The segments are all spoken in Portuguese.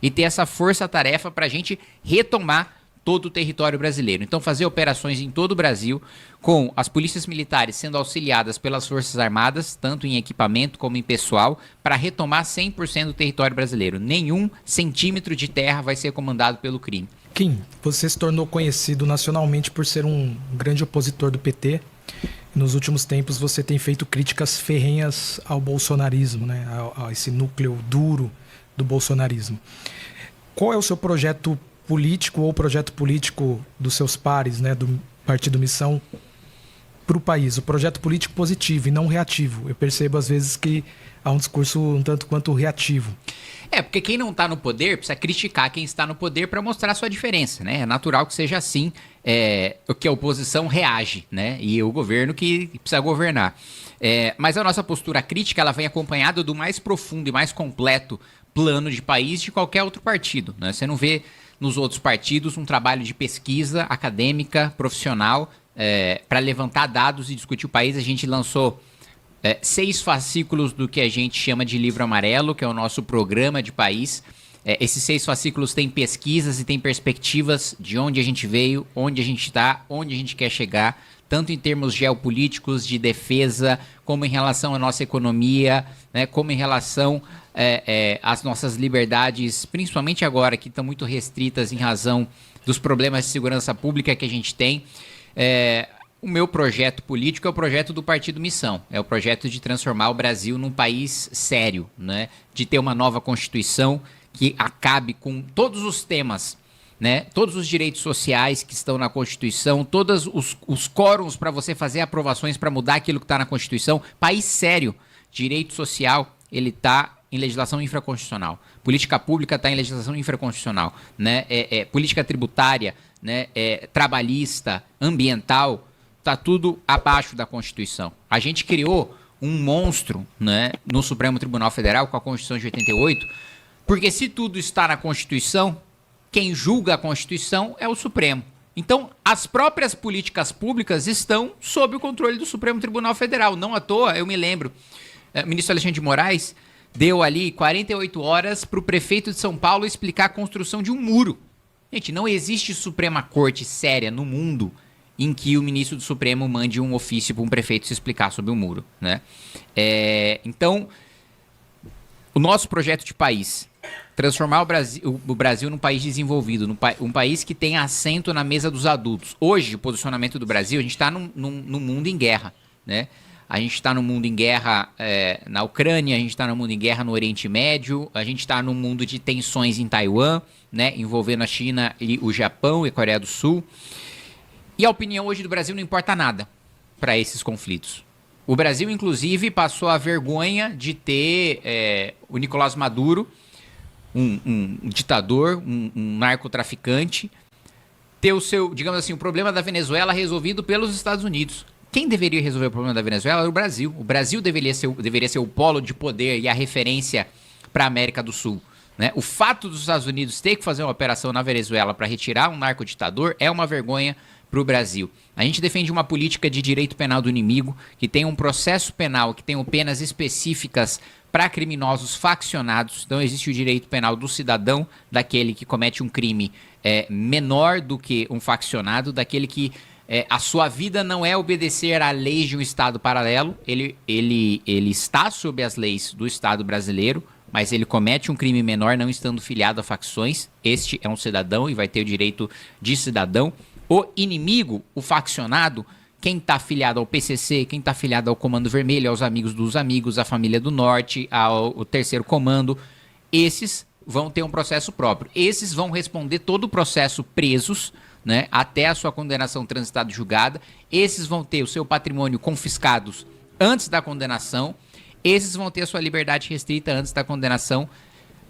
e ter essa força-tarefa para a gente retomar todo o território brasileiro. Então, fazer operações em todo o Brasil, com as polícias militares sendo auxiliadas pelas Forças Armadas, tanto em equipamento como em pessoal, para retomar 100% do território brasileiro. Nenhum centímetro de terra vai ser comandado pelo crime. Kim, você se tornou conhecido nacionalmente por ser um grande opositor do PT. Nos últimos tempos você tem feito críticas ferrenhas ao bolsonarismo, né? A esse núcleo duro do bolsonarismo. Qual é o seu projeto político ou projeto político dos seus pares, né, do Partido Missão, para o país? O projeto político positivo e não reativo. Eu percebo às vezes que há um discurso um tanto quanto reativo. Porque quem não está no poder precisa criticar quem está no poder para mostrar a sua diferença, né? É natural que seja assim, que a oposição reage, né? E o governo que precisa governar. Mas a nossa postura crítica, ela vem acompanhada do mais profundo e mais completo plano de país de qualquer outro partido, né? Você não vê nos outros partidos um trabalho de pesquisa acadêmica, profissional, para levantar dados e discutir o país. A gente lançou 6 fascículos do que a gente chama de livro amarelo, que é o nosso programa de país. Esses 6 fascículos têm pesquisas e têm perspectivas de onde a gente veio, onde a gente está, onde a gente quer chegar, tanto em termos geopolíticos, de defesa, como em relação à nossa economia, né, como em relação às nossas liberdades, principalmente agora, que estão muito restritas em razão dos problemas de segurança pública que a gente tem. O meu projeto político é o projeto do Partido Missão, é o projeto de transformar o Brasil num país sério, né, de ter uma nova Constituição que acabe com todos os temas, né, todos os direitos sociais que estão na Constituição, todos os quórums para você fazer aprovações para mudar aquilo que está na Constituição. País sério, direito social, ele está em legislação infraconstitucional. Política pública está em legislação infraconstitucional, né? Política tributária, né? Trabalhista, ambiental, está tudo abaixo da Constituição. A gente criou um monstro, né, no Supremo Tribunal Federal com a Constituição de 88, porque se tudo está na Constituição, quem julga a Constituição é o Supremo. Então, as próprias políticas públicas estão sob o controle do Supremo Tribunal Federal. Não à toa, eu me lembro, o ministro Alexandre de Moraes deu ali 48 horas para o prefeito de São Paulo explicar a construção de um muro. Gente, não existe Suprema Corte séria no mundo em que o ministro do Supremo mande um ofício para um prefeito se explicar sobre o muro, né? Então, o nosso projeto de país, transformar o Brasil num país desenvolvido, um país que tem assento na mesa dos adultos. Hoje, o posicionamento do Brasil, a gente está num mundo em guerra, né? A gente está num mundo em guerra na Ucrânia, a gente está num mundo em guerra no Oriente Médio, a gente está num mundo de tensões em Taiwan, né, envolvendo a China e o Japão e a Coreia do Sul. E a opinião hoje do Brasil não importa nada para esses conflitos. O Brasil, inclusive, passou a vergonha de ter o Nicolás Maduro, um ditador, um narcotraficante, ter o seu, digamos assim, o problema da Venezuela resolvido pelos Estados Unidos. Quem deveria resolver o problema da Venezuela era o Brasil. O Brasil deveria ser o polo de poder e a referência para a América do Sul, né? O fato dos Estados Unidos ter que fazer uma operação na Venezuela para retirar um narcoditador é uma vergonha para o Brasil. A gente defende uma política de direito penal do inimigo, que tem um processo penal, que tem penas específicas para criminosos faccionados. Então existe o direito penal do cidadão, daquele que comete um crime menor do que um faccionado, daquele que a sua vida não é obedecer à lei de um Estado paralelo. Ele está sob as leis do Estado brasileiro, mas ele comete um crime menor não estando filiado a facções. Este é um cidadão e vai ter o direito de cidadão. O inimigo, o faccionado, quem está afiliado ao PCC, quem está afiliado ao Comando Vermelho, aos Amigos dos Amigos, à Família do Norte, ao Terceiro Comando, esses vão ter um processo próprio. Esses vão responder todo o processo presos, né, até a sua condenação transitada e julgada. Esses vão ter o seu patrimônio confiscados antes da condenação. Esses vão ter a sua liberdade restrita antes da condenação,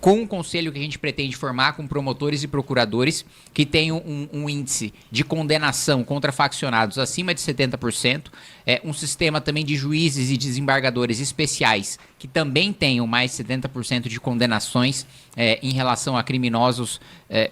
com um conselho que a gente pretende formar com promotores e procuradores que tenham um índice de condenação contra faccionados acima de 70%, um sistema também de juízes e desembargadores especiais que também tenham mais de 70% de condenações em relação a criminosos,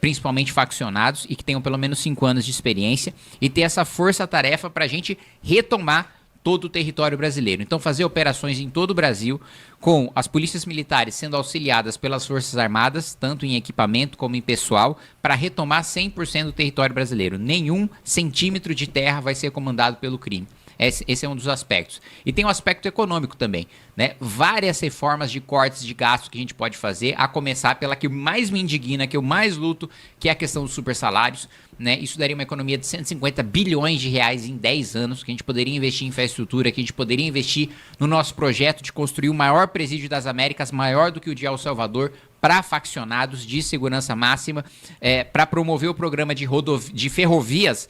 principalmente faccionados, e que tenham pelo menos 5 anos de experiência, e ter essa força-tarefa para a gente retomar todo o território brasileiro. Então, fazer operações em todo o Brasil, com as polícias militares sendo auxiliadas pelas Forças Armadas, tanto em equipamento como em pessoal, para retomar 100% do território brasileiro. Nenhum centímetro de terra vai ser comandado pelo crime. Esse é um dos aspectos. E tem um aspecto econômico também, né? Várias reformas de cortes de gastos que a gente pode fazer, a começar pela que mais me indigna, que eu mais luto, que é a questão dos supersalários, né? Isso daria uma economia de 150 bilhões de reais em 10 anos, que a gente poderia investir em infraestrutura, que a gente poderia investir no nosso projeto de construir o maior presídio das Américas, maior do que o de El Salvador, para faccionados de segurança máxima, para promover o programa de ferrovias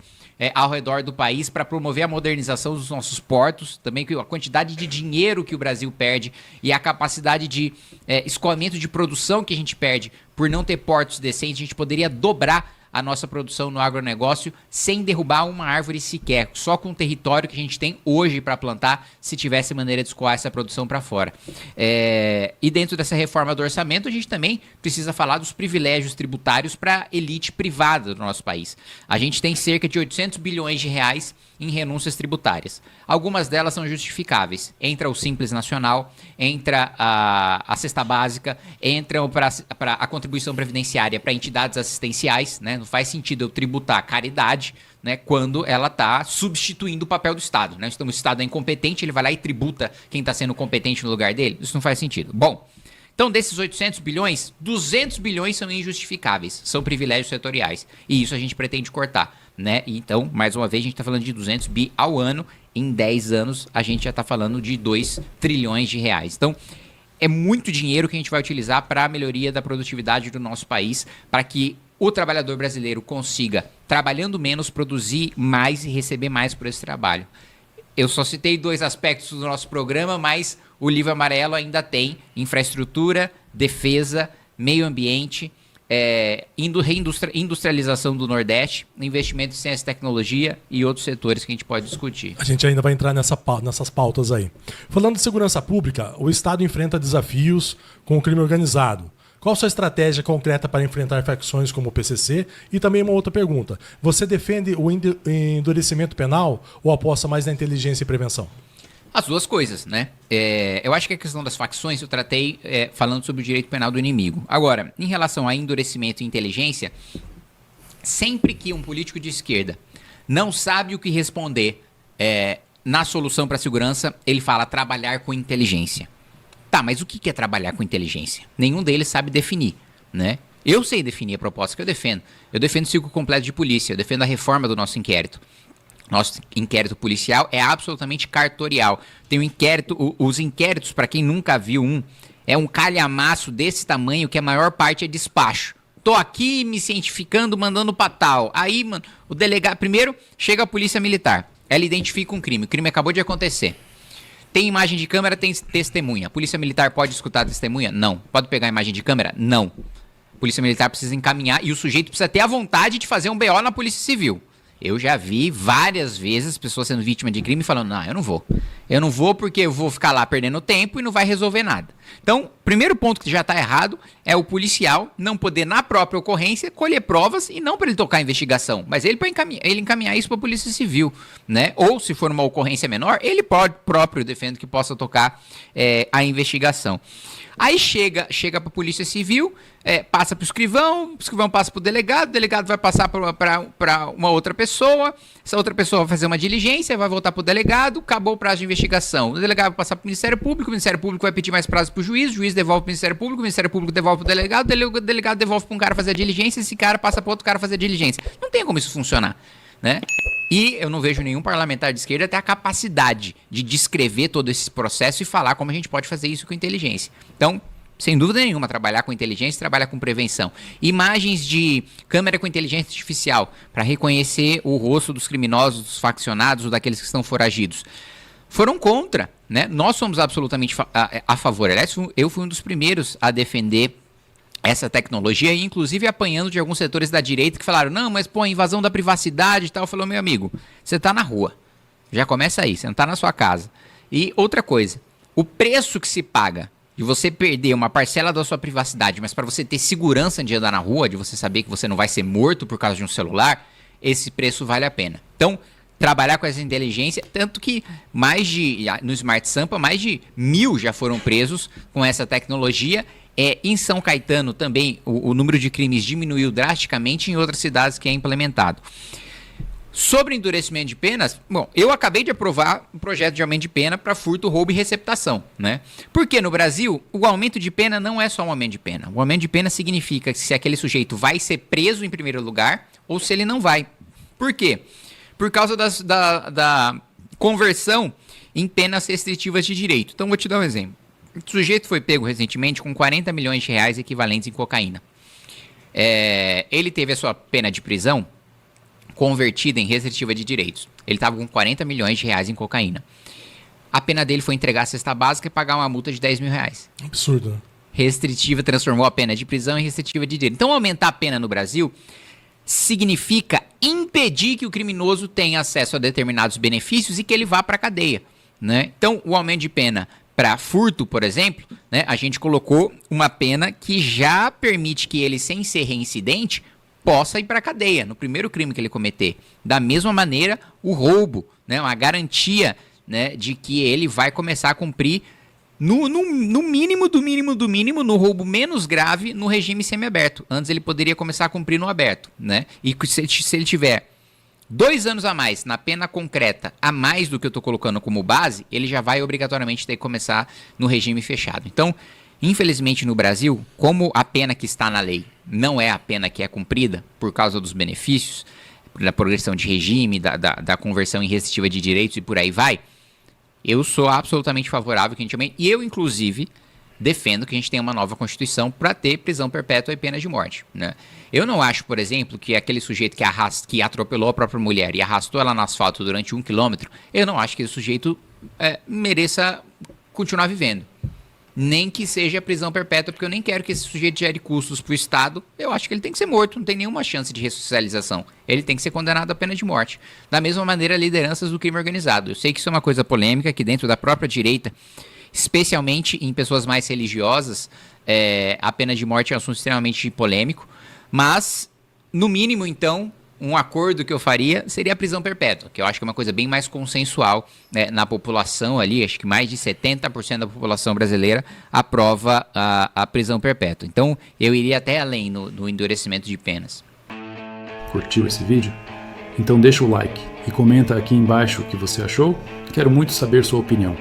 ao redor do país, para promover a modernização dos nossos portos, também a quantidade de dinheiro que o Brasil perde e a capacidade de escoamento de produção que a gente perde por não ter portos decentes. A gente poderia dobrar a nossa produção no agronegócio sem derrubar uma árvore sequer, só com o território que a gente tem hoje para plantar, se tivesse maneira de escoar essa produção para fora. E dentro dessa reforma do orçamento, a gente também precisa falar dos privilégios tributários para a elite privada do nosso país. A gente tem cerca de 800 bilhões de reais em renúncias tributárias. Algumas delas são justificáveis. Entra o Simples Nacional, entra a cesta básica, entra para a contribuição previdenciária para entidades assistenciais, né? Não faz sentido eu tributar a caridade, né, quando ela está substituindo o papel do Estado, né? Então o Estado é incompetente, ele vai lá e tributa quem está sendo competente no lugar dele. Isso não faz sentido. Bom, então desses 800 bilhões, 200 bilhões são injustificáveis, são privilégios setoriais. E isso a gente pretende cortar, né? Então, mais uma vez, a gente está falando de 200 bi ao ano. Em 10 anos, a gente já está falando de 2 trilhões de reais. Então, é muito dinheiro que a gente vai utilizar para a melhoria da produtividade do nosso país, para que o trabalhador brasileiro consiga, trabalhando menos, produzir mais e receber mais por esse trabalho. Eu só citei 2 aspectos do nosso programa, mas o livro amarelo ainda tem infraestrutura, defesa, meio ambiente, industrialização do Nordeste, investimento em ciência e tecnologia e outros setores que a gente pode discutir. A gente ainda vai entrar nessas pautas aí. Falando de segurança pública, o Estado enfrenta desafios com o crime organizado. Qual a sua estratégia concreta para enfrentar facções como o PCC? E também uma outra pergunta. Você defende o endurecimento penal ou aposta mais na inteligência e prevenção? As duas coisas, né? Eu acho que a questão das facções eu tratei falando sobre o direito penal do inimigo. Agora, em relação a endurecimento e inteligência, sempre que um político de esquerda não sabe o que responder na solução para a segurança, ele fala trabalhar com inteligência. Tá, mas o que é trabalhar com inteligência? Nenhum deles sabe definir, né? Eu sei definir a proposta que eu defendo. Eu defendo o ciclo completo de polícia, eu defendo a reforma do nosso inquérito. Nosso inquérito policial é absolutamente cartorial. Tem um inquérito, os inquéritos, para quem nunca viu é um calhamaço desse tamanho que a maior parte é despacho. Tô aqui me cientificando, mandando pra tal. Aí, mano, o delegado... Primeiro, chega a polícia militar. Ela identifica um crime. O crime acabou de acontecer. Tem imagem de câmera, tem testemunha. A polícia militar pode escutar a testemunha? Não. Pode pegar a imagem de câmera? Não. A polícia militar precisa encaminhar e o sujeito precisa ter a vontade de fazer um BO na polícia civil. Eu já vi várias vezes pessoas sendo vítimas de crime falando, não, eu não vou. Eu não vou porque eu vou ficar lá perdendo tempo e não vai resolver nada. Então, primeiro ponto que já está errado é o policial não poder, na própria ocorrência, colher provas e não para ele tocar a investigação, mas ele para encaminhar isso para a polícia civil, né? Ou, se for uma ocorrência menor, ele próprio defende que possa tocar a investigação. Aí chega para a polícia civil, passa para o escrivão passa para o delegado vai passar para uma outra pessoa, essa outra pessoa vai fazer uma diligência, vai voltar para o delegado, acabou o prazo de investigação. O delegado vai passar para o Ministério Público vai pedir mais prazo para o juiz devolve para o Ministério Público devolve para o delegado devolve para um cara fazer a diligência, esse cara passa para outro cara fazer a diligência. Não tem como isso funcionar, né? E eu não vejo nenhum parlamentar de esquerda ter a capacidade de descrever todo esse processo e falar como a gente pode fazer isso com inteligência. Então, sem dúvida nenhuma, trabalhar com inteligência, trabalhar com prevenção. Imagens de câmera com inteligência artificial para reconhecer o rosto dos criminosos, dos faccionados ou daqueles que estão foragidos. Foram contra, né? Nós somos absolutamente a favor. Aliás, eu fui um dos primeiros a defender essa tecnologia, inclusive apanhando de alguns setores da direita que falaram, não, mas pô, invasão da privacidade e tal. Falou, meu amigo, você tá na rua. Já começa aí, você não tá na sua casa. E outra coisa, o preço que se paga de você perder uma parcela da sua privacidade, mas para você ter segurança de andar na rua, de você saber que você não vai ser morto por causa de um celular, esse preço vale a pena. Então, trabalhar com essa inteligência, tanto que no Smart Sampa, mais de 1.000 já foram presos com essa tecnologia. Em São Caetano também o número de crimes diminuiu drasticamente, em outras cidades que é implementado. Sobre endurecimento de penas, bom, eu acabei de aprovar um projeto de aumento de pena para furto, roubo e receptação, né? Porque no Brasil, o aumento de pena não é só um aumento de pena. O aumento de pena significa se aquele sujeito vai ser preso em primeiro lugar ou se ele não vai. Por quê? Por causa da conversão em penas restritivas de direito. Então, vou te dar um exemplo. O sujeito foi pego recentemente com 40 milhões de reais equivalentes em cocaína. Ele teve a sua pena de prisão convertida em restritiva de direitos. Ele estava com 40 milhões de reais em cocaína. A pena dele foi entregar a cesta básica e pagar uma multa de 10 mil reais. Absurdo, né? Restritiva transformou a pena de prisão em restritiva de direito. Então, aumentar a pena no Brasil significa impedir que o criminoso tenha acesso a determinados benefícios e que ele vá para a cadeia, né? Então, o aumento de pena para furto, por exemplo, né, a gente colocou uma pena que já permite que ele, sem ser reincidente, possa ir para a cadeia no primeiro crime que ele cometer. Da mesma maneira, o roubo, né, uma garantia, né, de que ele vai começar a cumprir no mínimo do mínimo do mínimo, no roubo menos grave, no regime semiaberto. Antes ele poderia começar a cumprir no aberto, né? E se ele tiver 2 anos a mais na pena concreta, a mais do que eu estou colocando como base, ele já vai obrigatoriamente ter que começar no regime fechado. Então, infelizmente no Brasil, como a pena que está na lei não é a pena que é cumprida por causa dos benefícios, da progressão de regime, da conversão em restritiva de direitos e por aí vai, eu sou absolutamente favorável que a gente aumente. E eu, inclusive, defendo que a gente tenha uma nova Constituição para ter prisão perpétua e pena de morte, né? Eu não acho, por exemplo, que aquele sujeito que atropelou a própria mulher e arrastou ela no asfalto durante 1 quilômetro, eu não acho que esse sujeito mereça continuar vivendo. Nem que seja prisão perpétua, porque eu nem quero que esse sujeito gere custos para o Estado. Eu acho que ele tem que ser morto, não tem nenhuma chance de ressocialização. Ele tem que ser condenado à pena de morte. Da mesma maneira, lideranças do crime organizado. Eu sei que isso é uma coisa polêmica, que dentro da própria direita, especialmente em pessoas mais religiosas, a pena de morte é um assunto extremamente polêmico. Mas, no mínimo, então, um acordo que eu faria seria a prisão perpétua, que eu acho que é uma coisa bem mais consensual, né, na população ali. Acho que mais de 70% da população brasileira aprova a prisão perpétua. Então, eu iria até além no endurecimento de penas. Curtiu esse vídeo? Então deixa o like e comenta aqui embaixo o que você achou. Quero muito saber sua opinião.